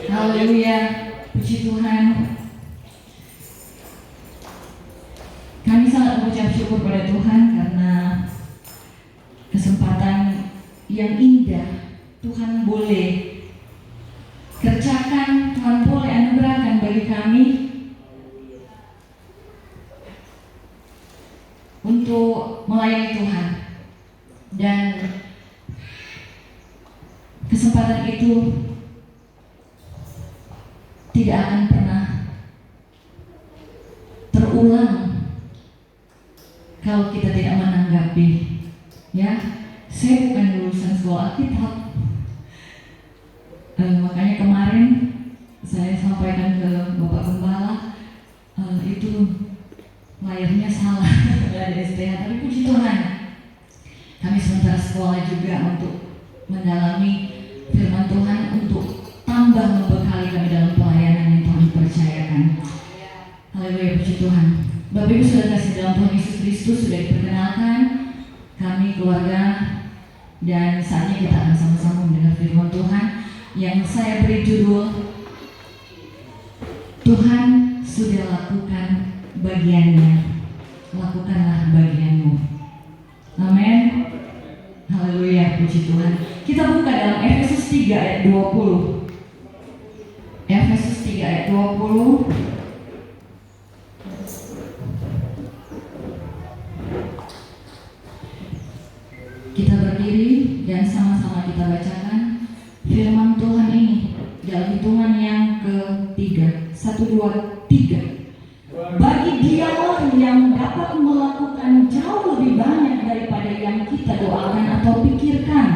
Haleluya, puji Tuhan. Kami sangat mengucap syukur pada Tuhan karena kesempatan yang indah Tuhan boleh kerjakan, Tuhan boleh anugerahkan bagi kami untuk melayani Tuhan. Dan kesempatan itu tidak akan pernah terulang kalau kita tidak menanggapi. Ya, saya bukan lulusan sekolah Alkitab, makanya kemarin saya sampaikan ke Bapak Gembala, itu layarnya salah dari STH, tapi puji Tuhan kami sementara sekolah juga untuk mendalami firman Tuhan, untuk tambah membekali kami dalam pelayanan yang Tuhan percayakan. Haleluya, puji Tuhan. Bapak Ibu sudah kasih dalam Tuhan Yesus Kristus, sudah diperkenalkan kami keluarga, dan saatnya kita akan sama-sama mendengar firman Tuhan yang saya beri judul Tuhan sudah lakukan bagiannya, lakukanlah bagianmu. Amin. Haleluya, puji Tuhan. Kita buka dalam Efesus 3 ayat 20. Efesus 3 ayat 20. Kita berdiri dan sama-sama kita bacakan firman Tuhan ini dalam hitungan yang ketiga. 1, 2, 3. Bagi Dialah yang dapat melakukan jauh lebih banyak daripada yang kita doakan atau pikirkan,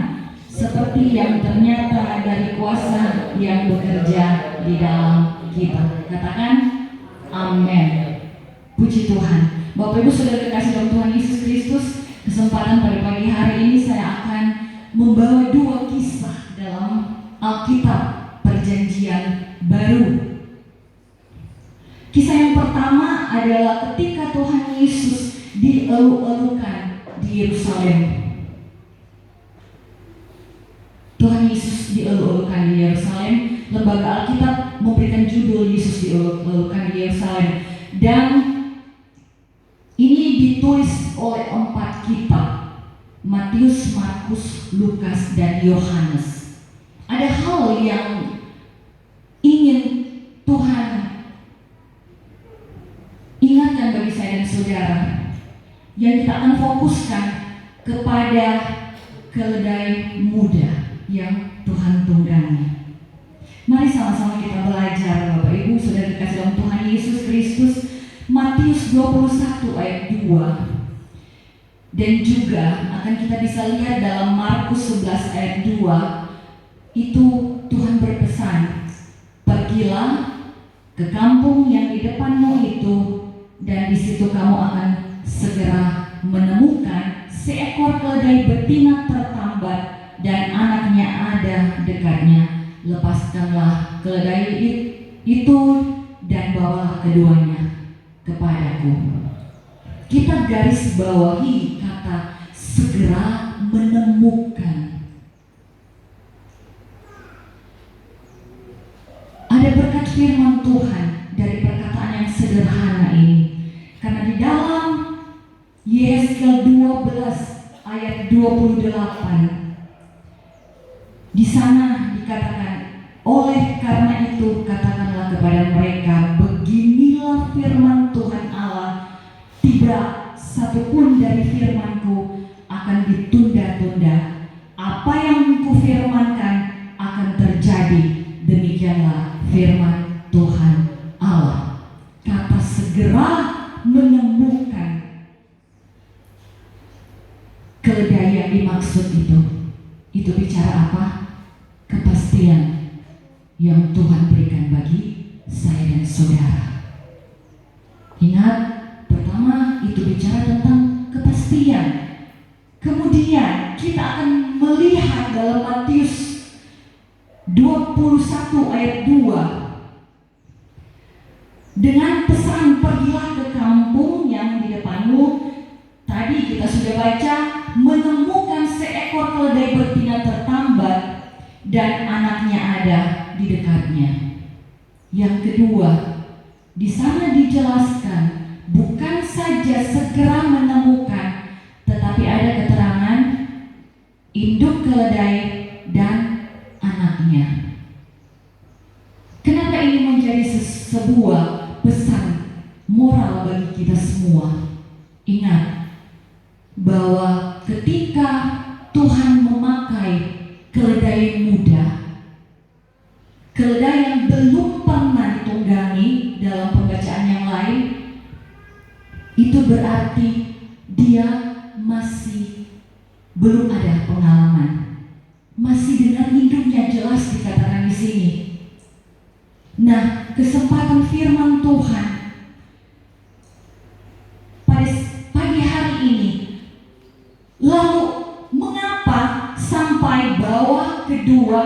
seperti yang ternyata dari kuasa yang bekerja di dalam kita. Katakan amin. Puji Tuhan. Bapak Ibu sudah dikasih dalam Tuhan Yesus Kristus, kesempatan pada pagi hari ini saya akan membawa 2 kisah dalam Alkitab Perjanjian Baru. Kisah yang pertama adalah ketika Tuhan Yesus dieluk-elukan di Yerusalem. Tuhan Yesus dieluk-elukan di Yerusalem. Lembaga Alkitab memberikan judul Yesus dieluk-elukan di Yerusalem. Dan ini ditulis oleh 4 kitab: Matius, Markus, Lukas, dan Yohanes. Ada hal yang ingin Tuhan ingatkan bagi saya dan saudara, yang kita akan fokuskan kepada keledai muda yang Tuhan tunggangi. Mari sama-sama kita belajar, Bapak Ibu sudah dikasih dalam Tuhan Yesus Kristus. Matius 21 ayat 2, dan juga akan kita bisa lihat dalam Markus 11 ayat 2. Itu Tuhan berpesan, pergilah ke kampung yang di depanmu itu, dan di situ kamu akan segera menemukan seekor keledai betina tertambat dan anaknya ada dekatnya. Lepaskanlah keledai itu dan bawalah keduanya kepadaku. Kita garis bawahi kata segera menemukan. Ada berkat firman Tuhan dari perkataan yang sederhana ini. Karena di dalam Yesaya 12 ayat 28, di sana dikatakan, oleh karena itu katakanlah kepada mereka, beginilah firman Tuhan Allah, tidak satupun dari firmanku akan ditunda-tunda. Apa yang kufirmankan akan terjadi. Demikianlah firman Tuhan Allah. Kata segera menemukan, keledai yang dimaksud itu bicara apa? Kepastian yang Tuhan berikan bagi saya dan saudara. Ingat, pertama itu bicara tentang kepastian. Kemudian kita akan melihat dalam Matius 21 ayat 2, dengan pesan pergilah ke kampung yang di depanmu. Tadi kita sudah baca, menemukan seekor keledai betina tertambat dan anaknya ada di dekatnya. Yang kedua, di sana dijelaskan bukan saja segera menemukan, tetapi ada keterangan induk keledai dan anaknya. Kenapa ini menjadi sebuah pesan moral bagi kita semua? Ingat bahwa ketika Tuhan memakai keledai muda, keledai yang belum pernah ditunggangi dalam pembacaan yang lain, itu berarti dia masih belum ada pengalaman, masih dengan hidupnya, jelas dikatakan di sini. Nah, kesempatan firman Tuhan pada pagi hari ini, lalu mengapa sampai bawa kedua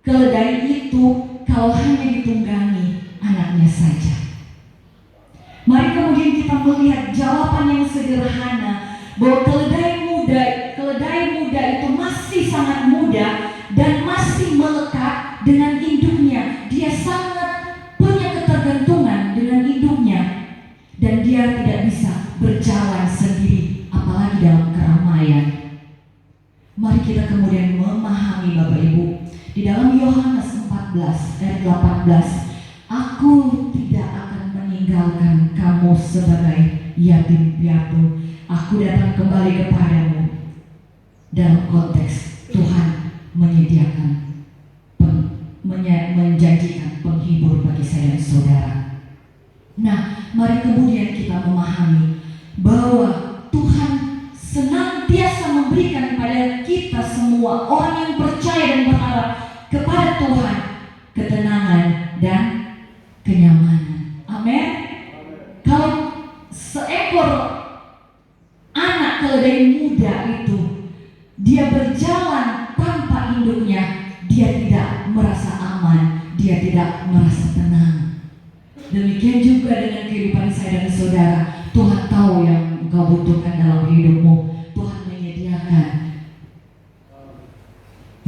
keledai itu kalau hanya ditunggangi anaknya saja? Mari kemudian kita melihat jawaban yang sederhana bahwa keledai muda itu masih sangat muda dan masih melekat dengan induknya. Dia sangat punya ketergantungan dengan induknya dan dia tidak bisa berjalan sendiri, apalagi dalam keramaian. Mari kita kemudian memahami Bapak Ibu, di dalam Yohanes 14 ayat 18, aku tidak akan meninggalkan kamu sebagai yatim piatu, aku datang kembali kepadamu. Dalam konteks Tuhan menyediakan, menjanjikan penghibur bagi saya dan saudara. Nah, mari kemudian kita memahami bahwa Tuhan senantiasa memberikan kepada kita semua orang yang percaya dan berharap kepada Tuhan ketenangan dan kenyamanan. Amin. Kalau seekor anak keledai muda itu dia berjalan tanpa induknya, dia tidak merasa aman, dia tidak merasa tenang. Demikian juga dengan kehidupan saya dan saudara. Tuhan tahu yang engkau butuhkan dalam hidupmu. Tuhan menyediakan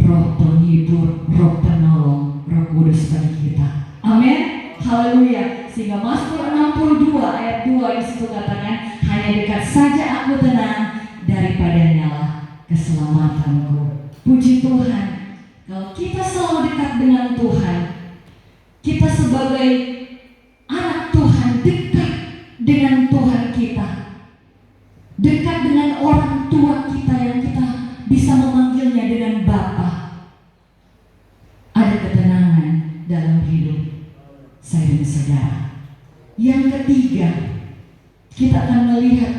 Roh penghibur, Roh penolong, Roh Kudus bagi kita. Amin. Haleluya. Sehingga Mazmur 62 ayat 2 disitu katakan, hanya dekat saja aku tenang, daripadanya lah keselamatanku. Puji Tuhan. Kalau kita selalu dekat dengan Tuhan, kita sebagai anak Tuhan dekat dengan Tuhan kita, dekat dengan orang tua kita yang kita bisa memanggilnya dengan Bapa. Ada ketenangan dalam hidup saya dan saudara. Yang ketiga, kita akan melihat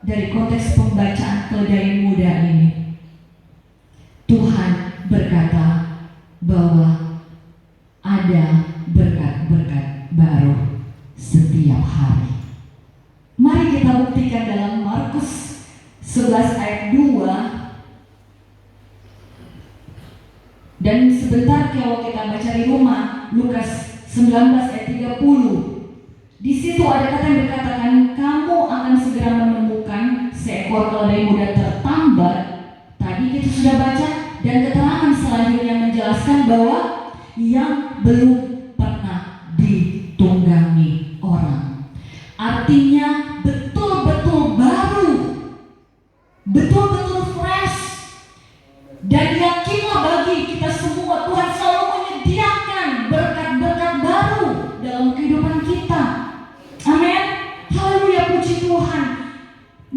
dari konteks pembacaan keledai muda ini, Tuhan berkata bahwa ada berkat-berkat baru setiap hari. Mari kita buktikan dalam Markus 11 ayat 2. Dan sebentar kalau kita baca di rumah, Lukas 19 ayat 30. Di situ ada kata yang berkatakan, kamu akan segera menemukan seekor keledai muda tertambat. Tadi kita sudah baca, dan keterangan selanjutnya menjelaskan bahwa yang belum pernah ditunggangi orang. Artinya betul-betul baru, betul-betul fresh. Dan yakinlah bagi kita semua, Tuhan selalu menyediakan berkat-berkat baru dalam kehidupan kita. Amin. Haleluya, puji Tuhan.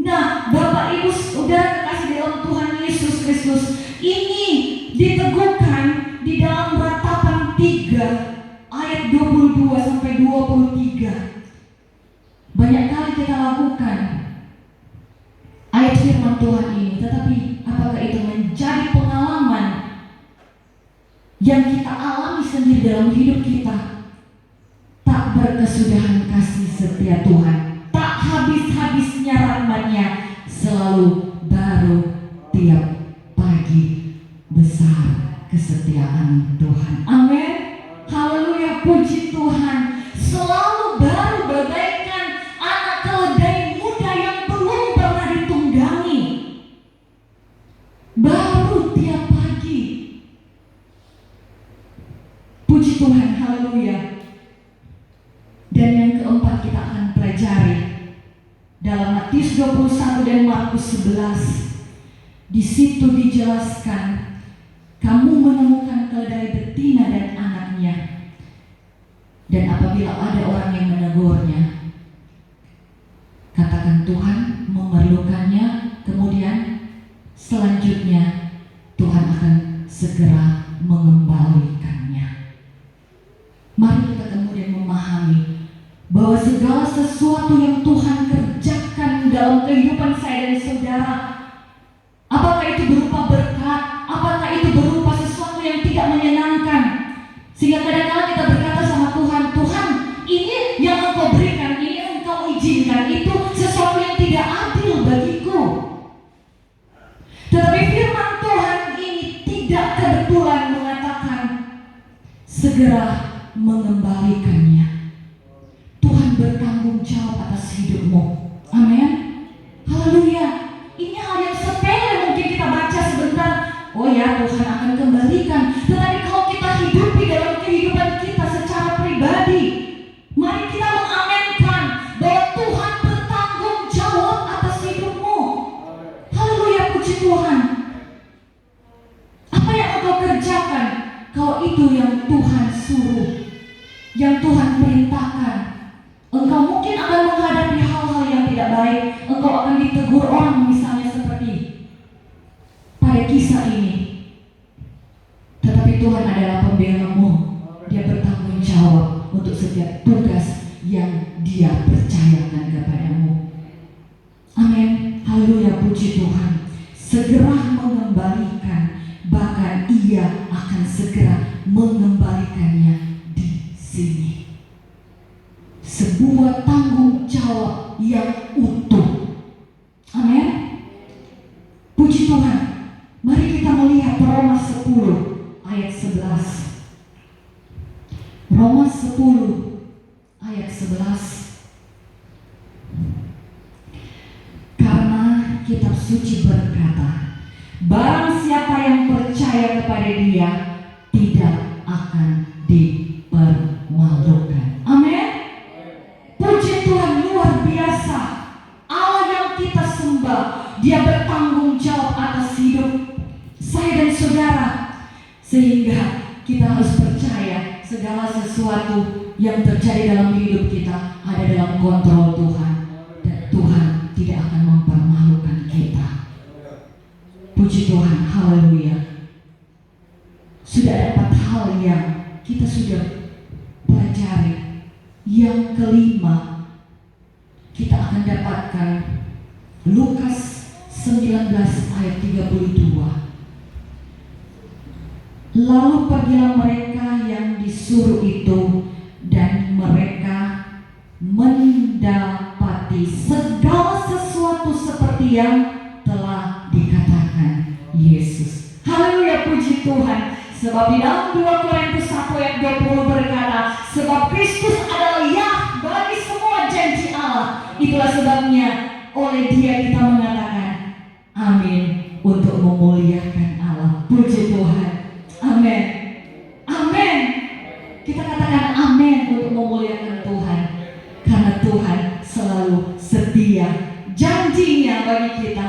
Nah, Bapak Ibu saudara kasih dalam Tuhan Yesus Kristus, ini diteguhkan di dalam Ratapan 3 ayat 22 sampai 23. Banyak kali kita lakukan ayat firman Tuhan ini, tetapi apakah itu menjadi pengalaman yang kita alami sendiri dalam hidup kita? Tak berkesudahan kasih setia Tuhan, tak habis-habisnya rahmat-Nya, selalu baru tiap pagi, besar kesetiaan Tuhan. Amin. Haleluya, puji Tuhan. Selalu baru bagaikan anak keledai muda yang belum pernah ditunggangi. Baru tiap pagi. Puji Tuhan, haleluya. Dan yang keempat kita akan pelajari dalam Matius 21 dan Markus 11. Di situ dijelaskan, kamu menemukan keledai betina dan anaknya. Dan apabila ada orang yang menegurnya, katakan Tuhan memerlukannya, kemudian selanjutnya Tuhan akan segera mengembalikannya. Mari kita kemudian memahami bahwa segala sesuatu yang Tuhan kerjakan dalam kehidupan saya dan saudara, apakah itu berupa berkat, apakah itu berupa sesuatu yang tidak menyenangkan, sehingga kadang-kadang kita berkata sama Tuhan, Tuhan, ini yang Engkau berikan, ini yang Engkau izinkan, itu sesuatu yang tidak adil bagiku. Tetapi firman Tuhan ini tidak kebetulan mengatakan segera mengembalikannya. Tuhan bertanggung jawab atas hidupmu. Amin. Haleluya. Ini hal yang sepele, mungkin kita baca sebentar, oh ya, Tuhan akan kembalikan. Tetapi kalau kita hidupi dalam kehidupan kita secara pribadi, mari kita mengamenkan bahwa Tuhan bertanggung jawab atas hidupmu. Haleluya, puji Tuhan. Apa yang engkau kerjakan, kalau itu yang Tuhan suruh, yang Tuhan perintahkan, engkau mungkin akan menghadapi hal-hal yang tidak baik. Engkau akan ditegur orang, misalnya seperti pada kisah ini. Tetapi Tuhan adalah pembelamu. Dia bertanggung jawab untuk setiap tugas yang Dia percayakan kepadamu. Amin. Haleluya, puji Tuhan. Segera mengembalikan, bahkan Ia akan segera mengembalikannya di sini. Sebuah tanggung jawab yang utuh. Amin. Puji Tuhan. Mari kita melihat Roma 10 ayat 11. Roma 10 ayat 11. Karena kitab suci berkata, barang siapa yang percaya kepada Dia tidak akan dipermalukan. Amin. Puji Tuhan, luar biasa. Allah yang kita sembah, Dia bertanggung jawab atas hidup saya dan saudara. Sehingga kita harus percaya segala sesuatu yang terjadi dalam hidup kita ada dalam kontrol Tuhan. Dan Tuhan tidak akan mempermalukan kita. Puji Tuhan, haleluya. Sudah dapat hal yang kita sudah pelajari. Yang kelima, kita akan dapatkan Lukas 19 ayat 32. Lalu pergilah mereka yang disuruh itu, dan mereka mendapati segala sesuatu seperti yang telah dikatakan Yesus. Haleluya, puji Tuhan. Sebab di dalam 2 Korintus 1 ayat 20 berkata, sebab Kristus adalah ya bagi semua janji Allah. Itulah sebabnya oleh Dia kita mengatakan amin untuk memuliakan Allah. Puji Tuhan. Amin. Amin. Kita katakan amin untuk memuliakan Tuhan. Karena Tuhan selalu setia. Janjinya bagi kita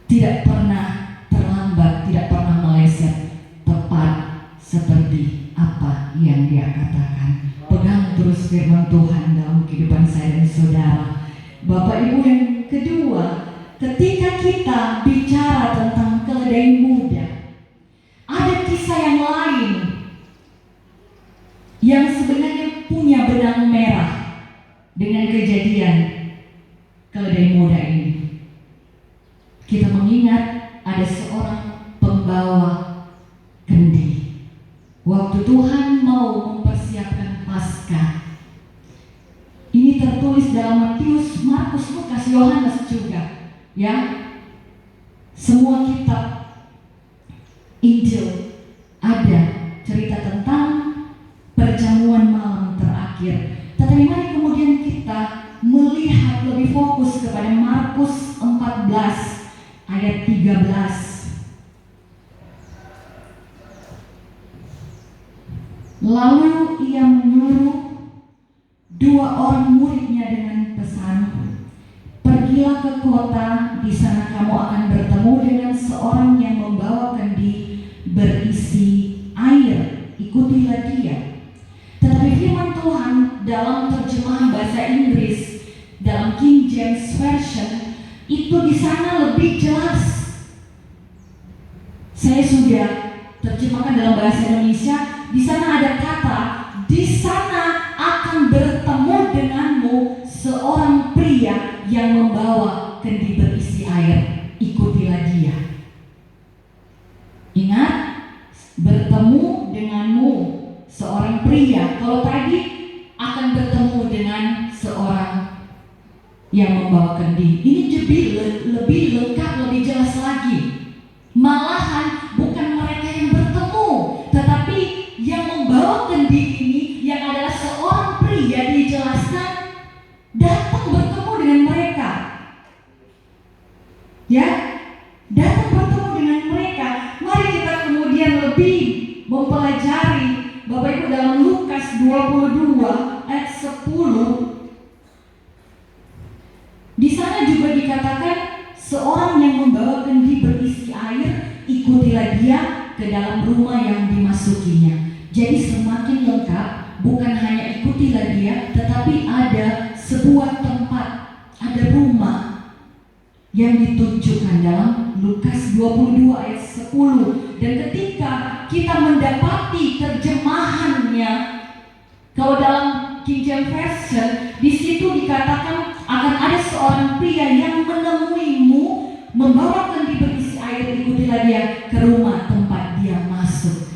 tidak pernah terlambat, tidak pernah meleset, tepat seperti apa yang Dia katakan. Pegang terus firman Tuhan dalam kehidupan saya dan saudara. Bapak Ibu, yang kedua, ketika kita bicara tentang keledai muda, ada kisah yang lain yang sebenarnya punya benang merah dengan kejadian keledai muda ini. Kita mengingat ada seorang pembawa kendi. Waktu Tuhan mau mempersiapkan Paskah, ini tertulis dalam Matius, Markus, Lukas, Yohanes juga, ya. Semua kitab Injil ada cerita tentang perjamuan malam terakhir. Tetapi mari kemudian kita melihat lebih fokus kepada Markus 14 ayat 13. Lalu ia menyuruh dua orang muridnya dengan pesan, "Pergilah ke kota, di sana kamu akan bertemu dengan seorang yang membawa kendi berisi air. Ikutilah dia." Tetapi firman Tuhan dalam terjemahan bahasa Inggris, dalam King James Version, itu di sana lebih jelas. Saya sudah terjemahkan dalam bahasa Indonesia. Di sana ada kata, "Di sana akan bertemu denganmu seorang pria yang membawa kendi berisi air. Ikutilah dia." Ingat, bertemu denganmu seorang pria. Kalau tadi akan bertemu dengan seorang yang membawa kendi. Ini lebih lengkap, lebih jelas lagi. Malahan bukan mereka yang bertemu, tetapi yang membawa kendi ini, yang adalah seorang pria, dijelaskan datang bertemu dengan mereka. Ya, datang bertemu dengan mereka. Mari kita kemudian lebih mempelajari Bapak Ibu dalam Lukas 22 ayat 10. Di sana juga dikatakan seorang yang membawa kendi berisi air, ikutilah dia ke dalam rumah yang dimasukinya. Jadi semakin lengkap, bukan hanya ikutilah dia, tetapi ada sebuah tempat, ada rumah yang ditunjukkan dalam Lukas 22 ayat 10. Dan ketika kita mendapati terjemahannya, kalau dalam King James Version, di situ dikatakan akan ada seorang pria yang menemuimu membawa kendi berisi air, ikutilah dia ke rumah tempat dia masuk.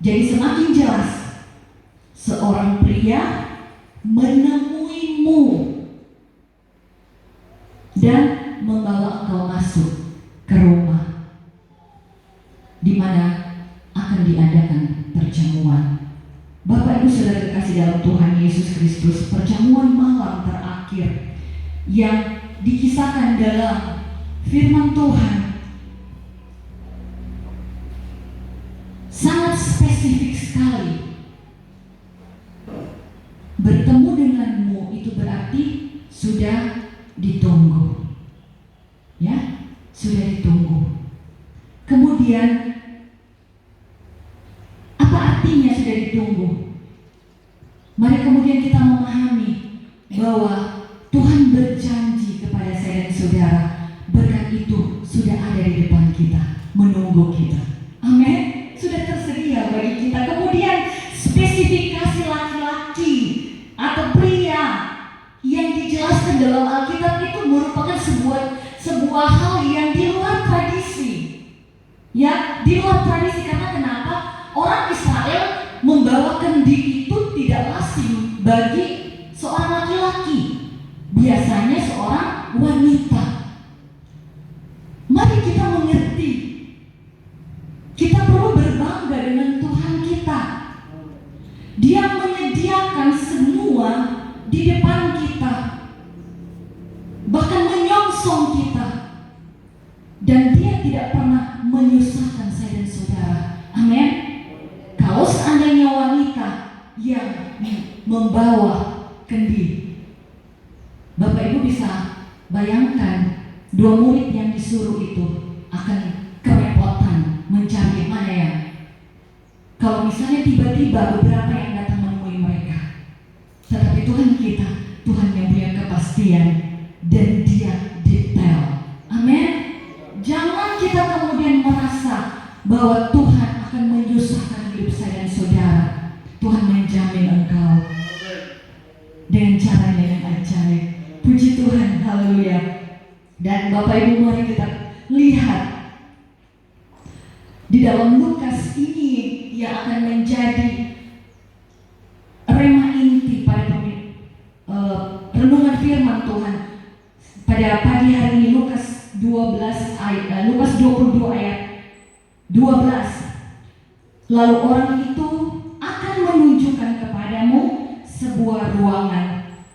Jadi semakin jelas, seorang pria menemuimu dan membawa engkau masuk ke rumah di mana akan diadakan perjamuan. Bapak Ibu Saudara kekasih dalam Tuhan Yesus Kristus, perjamuan malam terakhir yang dikisahkan dalam firman Tuhan sangat spesifik sekali. Bertemu denganmu itu berarti sudah ditunggu. Ya, sudah ditunggu. Kemudian apa artinya sudah ditunggu? Mari kemudian kita memahami bahwa Tuhan berjanji kepada saya dan saudara, berkat itu sudah ada di depan kita, menunggu kita. Amin. Sudah tersedia bagi kita. Kemudian spesifikasi laki-laki atau pria yang dijelaskan dalam Alkitab itu merupakan sebuah hal yang di luar tradisi. Ya, di luar tradisi. Karena kenapa? Orang Israel membawa kendi itu tidak asing bagi seorang laki-laki. Biasanya seorang wanita. Mari kita mengerti, kita perlu berbangga dengan Tuhan kita. Dia menyediakan semua di depan kita, bahkan menyongsong kita, dan dia tidak pernah menyusahkan saya dan saudara. Amin. Kalau seandainya wanita yang membawa kendi, Bapak Ibu bisa bayangkan dua murid yang disuruh itu akan kerepotan mencari mana yang, kalau misalnya tiba-tiba beberapa yang datang menemui mereka. Tetapi Tuhan kita, Tuhan yang punya kepastian dan dia detail. Amin. Jangan kita kemudian merasa bahwa Tuhan akan menyusahkan hidup saya dan saudara. Tuhan menjamin engkau dengan caranya yang ajaib. Puji Tuhan, haleluya. Dan Bapak Ibu, mari kita lihat di dalam Lukas ini yang akan menjadi rema inti pada renungan firman Tuhan pada pagi hari ini. Lukas 22 ayat 12. Lalu orang itu akan menunjukkan kepadamu sebuah ruangan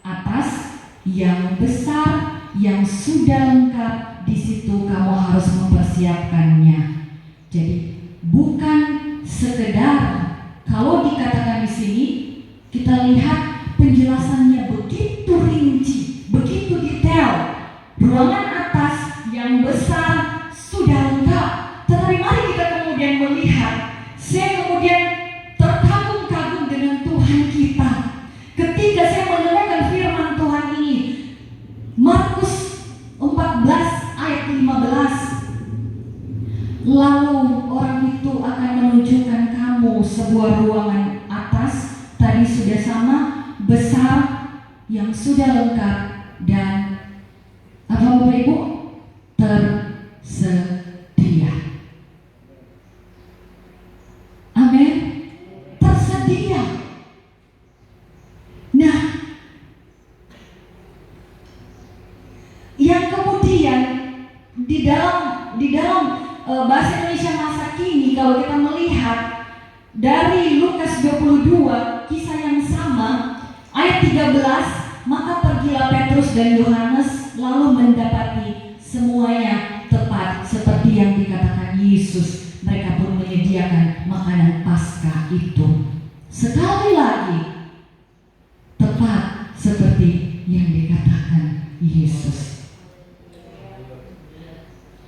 atas yang besar yang sudah lengkap. Di situ kamu harus mempersiapkannya. Jadi bukan sekedar Kalau dikatakan di sini, kita lihat penjelasannya begitu rinci, begitu detail. Ruangan atas yang besar sudah lengkap. Tetapi mari kita kemudian melihat, saya kemudian terkagum-kagum dengan Tuhan kita. Ketika saya menemukan firman Tuhan ini, Markus 14 ayat 15. Lalu orang itu akan menunjukkan kamu sebuah ruangan atas, tadi sudah sama, besar, yang sudah lengkap dan apa Bapak Ibu? Tersedia. Amin. Tersedia. Nah, yang kemudian di dalam bahasa Indonesia masa kini, kalau kita melihat dari Lukas 22, kisah yang sama, ayat 13, maka pergilah Petrus dan Yohanes lalu mendapati semuanya tepat seperti yang dikatakan Yesus. Mereka pun menyediakan makanan Paskah itu. Sekali lagi, tepat seperti yang dikatakan Yesus.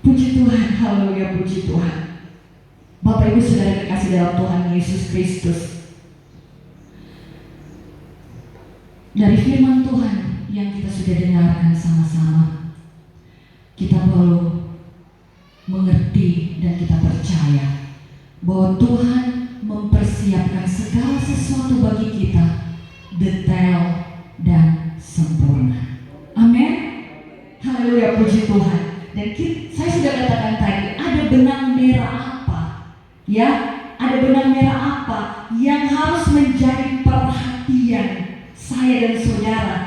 Puji Tuhan, haleluya, puji Tuhan. Bapak Ibu saudara dikasih dalam Tuhan Yesus Kristus. Dari firman Tuhan yang kita sudah dengarkan sama-sama, kita perlu mengerti dan kita percaya bahwa Tuhan mempersiapkan segala sesuatu bagi kita detail dan sempurna. Amin. Haleluya, puji Tuhan. Dan saya sudah katakan tadi, ada benang merah apa? Ya, ada benang merah apa yang harus menjadi perhatian saya dan saudara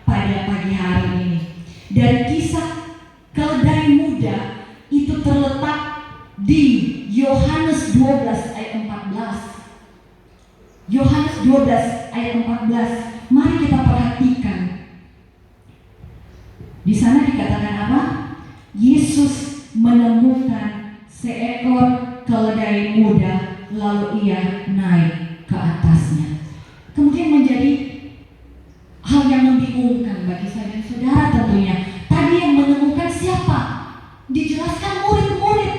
pada pagi hari ini? Dari kisah keledai muda itu terletak di Yohanes 12 ayat 14. Yohanes 12 ayat 14. Mari kita perhatikan. Di sana dikatakan apa? Yesus menemukan seekor keledai muda, lalu ia naik ke atasnya. Kemudian menjadi hal yang membingungkan bagi saya dan saudara tentunya. Tadi yang menemukan siapa? Dijelaskan murid-murid.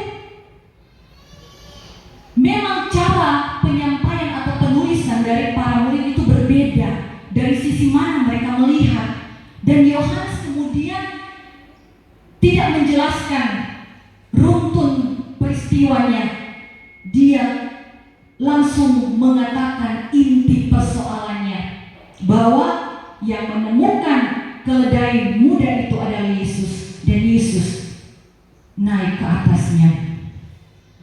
Memang cara penyampaian atau penulisan dari para murid itu berbeda dari sisi mana mereka melihat. Dan Yohanes kemudian tidak menjelaskan runtun peristiwanya. Dia langsung mengatakan inti persoalannya, bahwa yang menemukan keledai muda itu adalah Yesus, dan Yesus naik ke atasnya.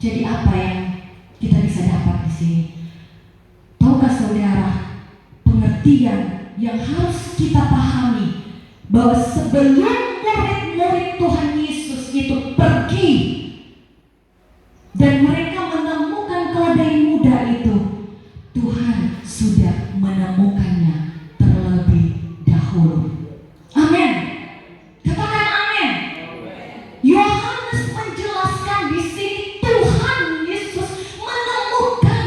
Jadi apa yang kita bisa dapat di sini? Tahukah saudara, pengertian yang harus kita pahami bahwa sebelum murid-murid Tuhan Yesus itu pergi dan mereka menemukan keledai muda itu, Tuhan sudah menemukannya terlebih dahulu. Amin. Katakan amin. Yohanes menjelaskan di sini Tuhan Yesus menemukan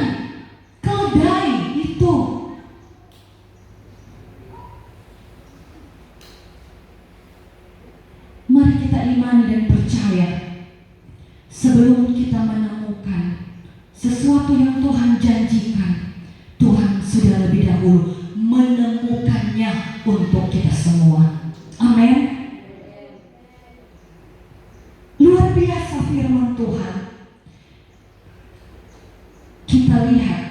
keledai itu. Mari kita imani dan percaya, sebelum kita menemukan sesuatu yang Tuhan janjikan, Tuhan sudah lebih dahulu menemukannya untuk kita semua. Amin. Luar biasa firman Tuhan. Kita lihat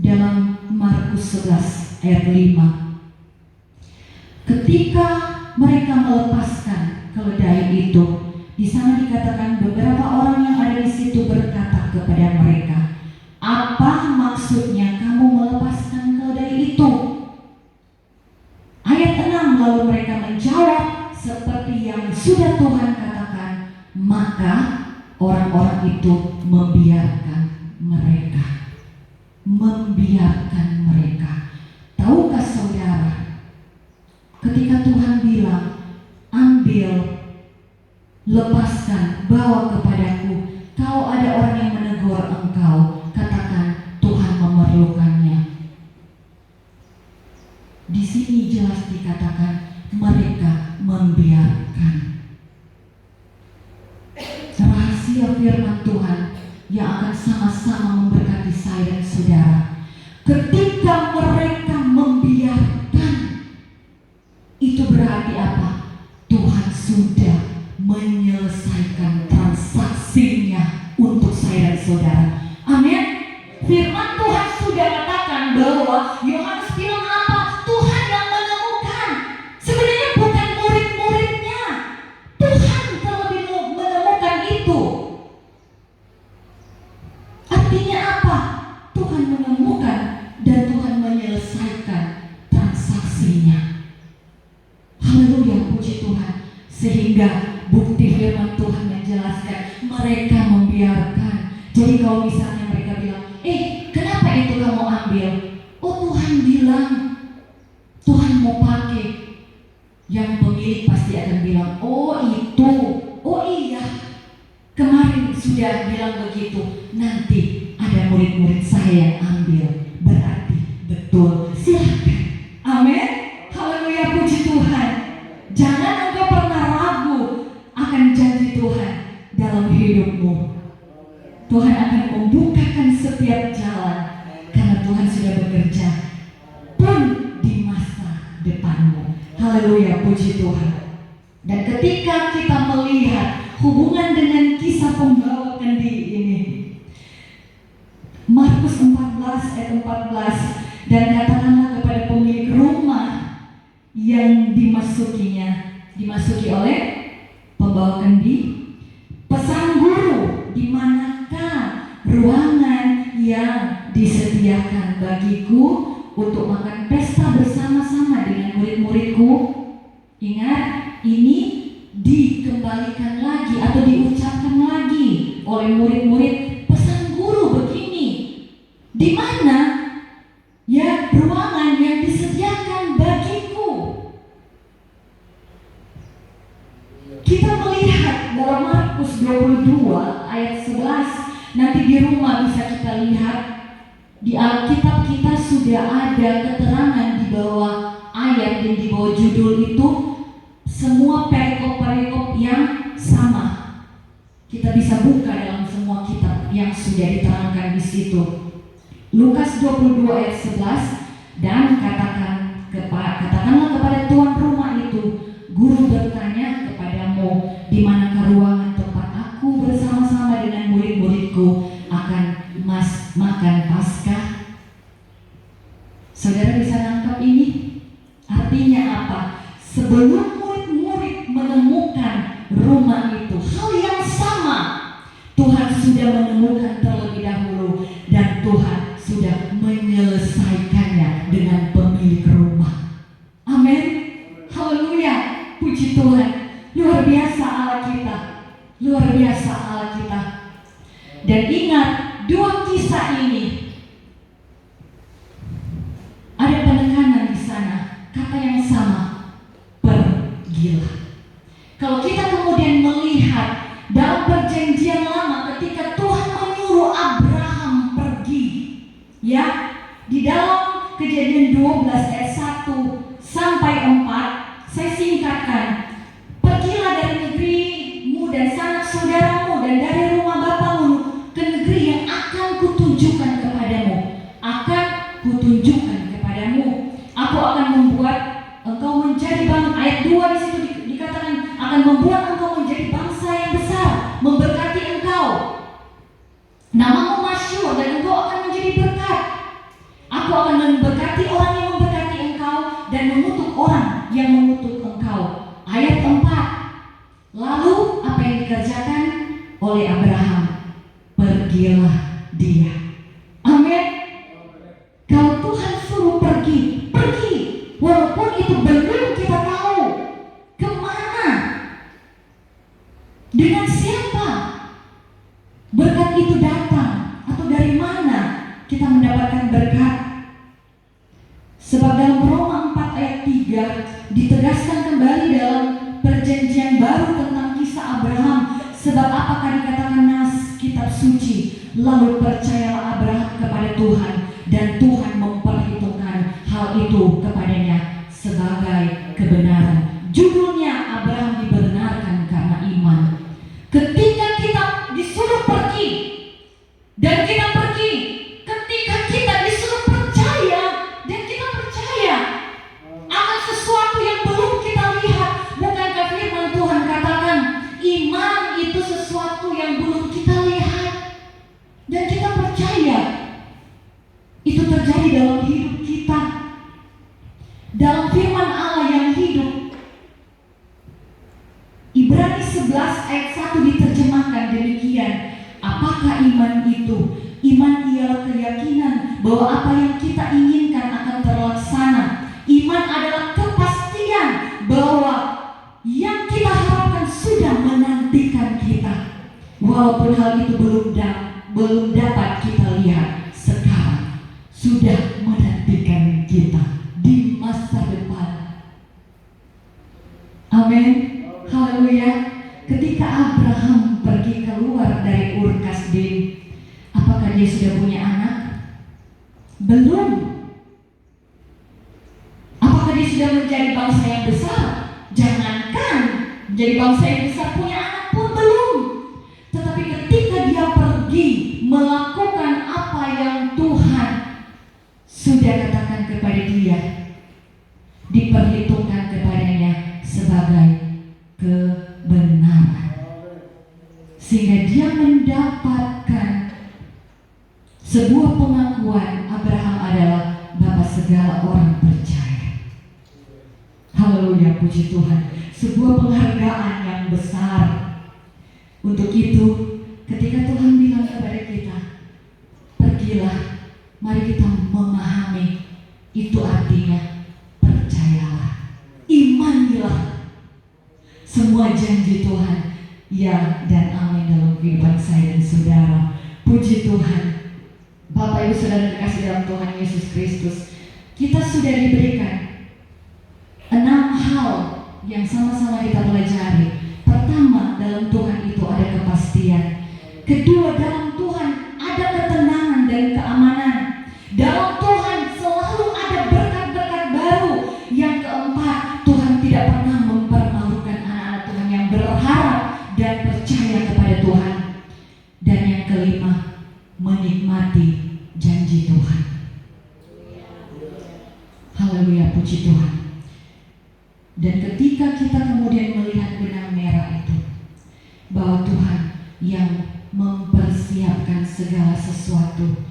dalam Markus 11 ayat 5. Ketika mereka melepaskan keledai itu, di sana dikatakan beberapa orang yang ada di situ berkata kepada mereka, "Apa maksudnya kamu melepaskan keledai itu?" Ayat 6, lalu mereka menjawab seperti yang sudah Tuhan katakan, maka orang-orang itu membiarkan mereka. Membiarkan mereka. Tahukah saudara, ketika Tuhan bilang, ambil, lepaskan, bawa kepadaku, kalau ada orang yang menegur engkau, katakan Tuhan memerlukan yang akan sama-sama memberkati saya dan saudara. Ketika mereka membiarkan, itu berarti apa? Tuhan sudah menyelesaikan transaksinya untuk saya dan saudara. Amin. Firman Tuhan sudah katakan bahwa Yohanes bilang apa? Tuhan yang menemukan. Sebenarnya bukan murid-muridnya. Tuhan terlebih menemukan itu. Artinya apa? Tuhan menemukan dan Tuhan menyelesaikan transaksinya. Haleluya, puji Tuhan. Sehingga bukti firman Tuhan menjelaskan mereka membiarkan. Jadi kalau misalnya mereka bilang, kenapa itu kamu ambil? Oh, Tuhan bilang, Tuhan mau pakai. Yang pemilik pasti akan bilang, oh itu, oh iya, kemarin sudah bilang begitu. Nanti ada murid-murid saya yang ambil. Berarti betul. Silakan. Amin. Haleluya, puji Tuhan. Jangan engkau pernah ragu akan janji Tuhan dalam hidupmu. Tuhan akan membukakan setiap jalan karena Tuhan sudah bekerja pun di masa depanmu. Haleluya, puji Tuhan. Dan ketika kita melihat hubungan dengan kisah pembawa kendi ini, Markus 14 ayat 14, dan katakanlah kepada pemilik rumah yang dimasuki oleh pembawa kendi, pesan guru, di manakah ruangan yang disediakan bagiku untuk makan pesta bersama-sama dengan murid-muridku? Ingat, ini dikembalikan lagi atau diucapkan lagi oleh murid-murid. Pesan guru begini, di mana ya ruangan yang disediakan bagiku? Kita melihat dalam Markus 22 ayat 11. Nanti di rumah bisa kita lihat. Di Alkitab kita sudah ada keterangan di bawah ayat dan di bawah judul itu, semua perikop-perikop yang sama. Kita bisa buka dalam semua kitab yang sudah diterangkan di situ. Lukas 22 ayat 11, dan katakanlah kepada tuan rumah itu, guru bertanya kepadamu, di manakah ruangan tempat aku bersama-sama dengan murid-muridku akan makan Paskah? Saudara bisa nangkap ini? Artinya apa? Sebelum murid-murid menemukan rumah itu, hal yang sama Tuhan sudah menemukan terlebih dahulu, dan Tuhan sudah menyelesaikannya dengan pemilik rumah. Amin. Haleluya, puji Tuhan. Luar biasa Allah kita. Luar biasa Allah kita. Dan ingat, dua kisah ini ada penekanan di sana, kata yang sama, pergilah. Kalau kita kemudian melihat dalam perjanjian lama ketika Tuhan menyuruh Abraham pergi, ya, di dalam Kejadian 12 ayat 1 sampai 4, saya singkatkan. Pergilah dari negerimu dan sanak saudaramu dan dari rumah bapamu ke negeri yang akan kutunjukkan kepadamu. Aku akan membuat engkau menjadi bangsa. Ayat 2 di situ dikatakan akan membuat engkau menjadi bangsa yang besar, memberkati engkau. Namamu masyhur dan engkau akan menjadi berkat. Aku akan memberkati orang yang memberkati engkau dan mengutuk orang yang mengutuk engkau. Ayat 4. Lalu apa yang dikerjakan oleh Abraham? Pergilah dia. Amin. Kalau Tuhan suruh pergi, pergi. Walaupun itu belum kita tahu kemana, dengan siapa berkat itu datang, atau dari mana kita mendapatkan berkat. Sebab dalam Roma 4 ayat 3 ditegaskan kembali dalam perjanjian baru tentang kisah Abraham. Sebab apakah dikatakan nas kitab suci, lalu percayalah Abraham kepada Tuhan, dan Tuhan memperhitungkan hal itu kepadanya sebagai kebenaran. Judulnya Abraham dibenarkan karena iman. Ketika kita disuruh pergi, itu. Iman ialah keyakinan bahwa apa yang kita inginkan akan terlaksana. Iman adalah kepastian bahwa yang kita harapkan sudah menantikan kita. Walaupun hal itu belum dapat kita lihat sekarang, sudah menantikan kita di masa depan. Amin. Haleluya. Ketika Abraham pergi keluar dari Ur Kasdim, apakah dia sudah punya anak? Belum. Apakah dia sudah menjadi bangsa yang besar? Jangankan menjadi bangsa yang besar, punya anak pun belum. Tetapi ketika dia pergi melakukan apa yang Tuhan sudah katakan kepada dia, diperhitungkan kepadanya sebagai kebenaran, sehingga dia mendapatkan sebuah pengakuan Abraham adalah bapa segala orang percaya. Haleluya, puji Tuhan. Sebuah penghargaan yang besar. Untuk itu, ketika Tuhan bilang kepada kita, pergilah, mari kita memahami, itu artinya percayalah, imanilah semua janji Tuhan, ya dan amin dalam kehidupan saya dan saudara. Puji Tuhan. Bapak Ibu Saudara terkasih dalam Tuhan Yesus Kristus, kita sudah diberikan 6 hal yang sama-sama kita pelajari. Pertama, dalam Tuhan itu ada kepastian. Kedua, dalam Tuhan ada ketenangan dan keamanan. Dalam Tuhan selalu ada berkat-berkat baru. Yang keempat, Tuhan tidak pernah mempermalukan anak-anak Tuhan yang berharap dan percaya kepada Tuhan. Dan yang kelima, menikmati janji Tuhan. Haleluya, puji Tuhan. Dan ketika kita kemudian melihat benang merah itu, bahwa Tuhan yang mempersiapkan segala sesuatu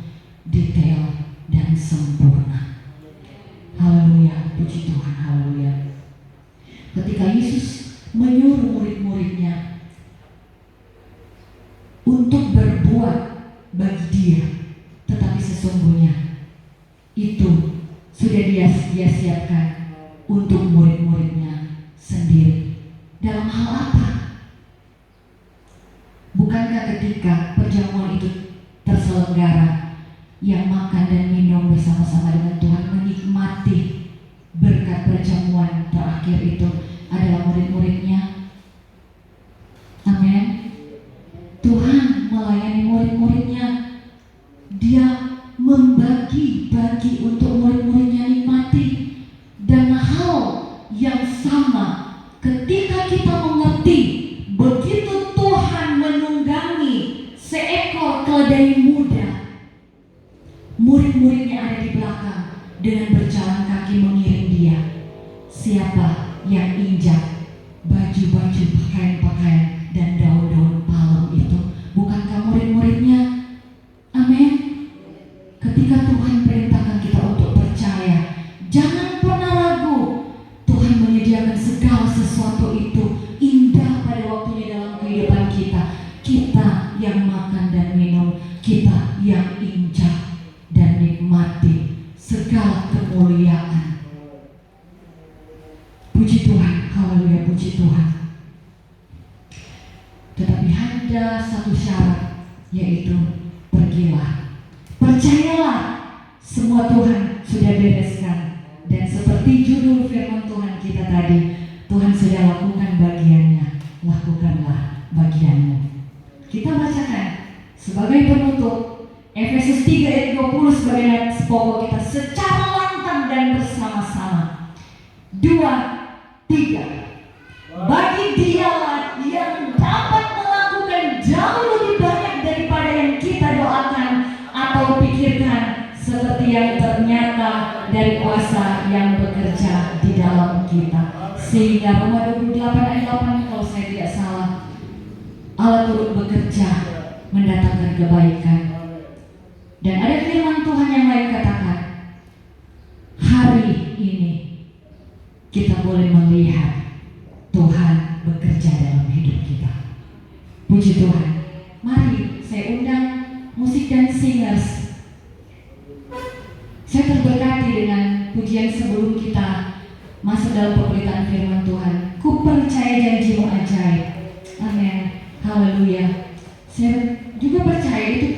detail dan sempurna. Haleluya, puji Tuhan, haleluya. Ketika Yesus menyuruh murid-muridnya untuk berbuat bagi dia, tetapi sesungguhnya itu sudah dia siapkan untuk murid-muridnya sendiri. Dalam hal apa? Bukankah ketika perjamuan itu terselenggara, yang makan dan minum bersama-sama dengan Tuhan, menikmati berkat perjamuan terakhir itu adalah murid-muridnya? Amin. Tuhan melayani murid-muridnya. Dia membagi-bagi untuk murid-muridnya nikmati. Dan hal yang sama ketika kita mengerti, begitu Tuhan menunggangi seekor keledai muda, murid-muridnya ada di belakang dengan berjalan kaki mengiring dia. Siapa yang injak baju-baju, pakaian-pakaian dan daun-daun palem itu? Bukankah murid-muridnya? Amin. Ketika Tuhan perintahkan kita untuk percaya, jangan pernah ragu. Tuhan menyediakan segala sesuatu itu indah pada waktunya dalam kehidupan kita. Kita yang makan dan minum, kita yang injak dan nikmati segala kemuliaan. Puji Tuhan, haleluya, puji Tuhan. Tetapi ada satu syarat, yaitu pergilah. Percayalah, semua Tuhan sudah bereskan. Dan seperti judul firman Tuhan kita tadi, Tuhan sudah lakukan bagiannya, lakukanlah bagianmu. Kita bacakan sebagai penutup Efesus 3 ayat 20 sebagai ayat pokok kita secara lantang dan bersama-sama. 2, 3. Bagi Dialah yang dapat melakukan jauh lebih banyak daripada yang kita doakan atau pikirkan, seperti yang ternyata dari kuasa yang bekerja di dalam kita. Sehingga Roma 28 ayat 8, kalau saya tidak salah, Allah turut bekerja mendatangkan kebaikan. Dan ada firman Tuhan yang lain katakan, hari ini kita boleh melihat Tuhan bekerja dalam hidup kita. Puji Tuhan. Mari saya undang musik dan pujian singers. Saya terberkati dengan pujian sebelum kita masuk dalam pemberitaan firman Tuhan. Ku percaya janjimu ajaib. Amin. Haleluya. Saya juga percaya itu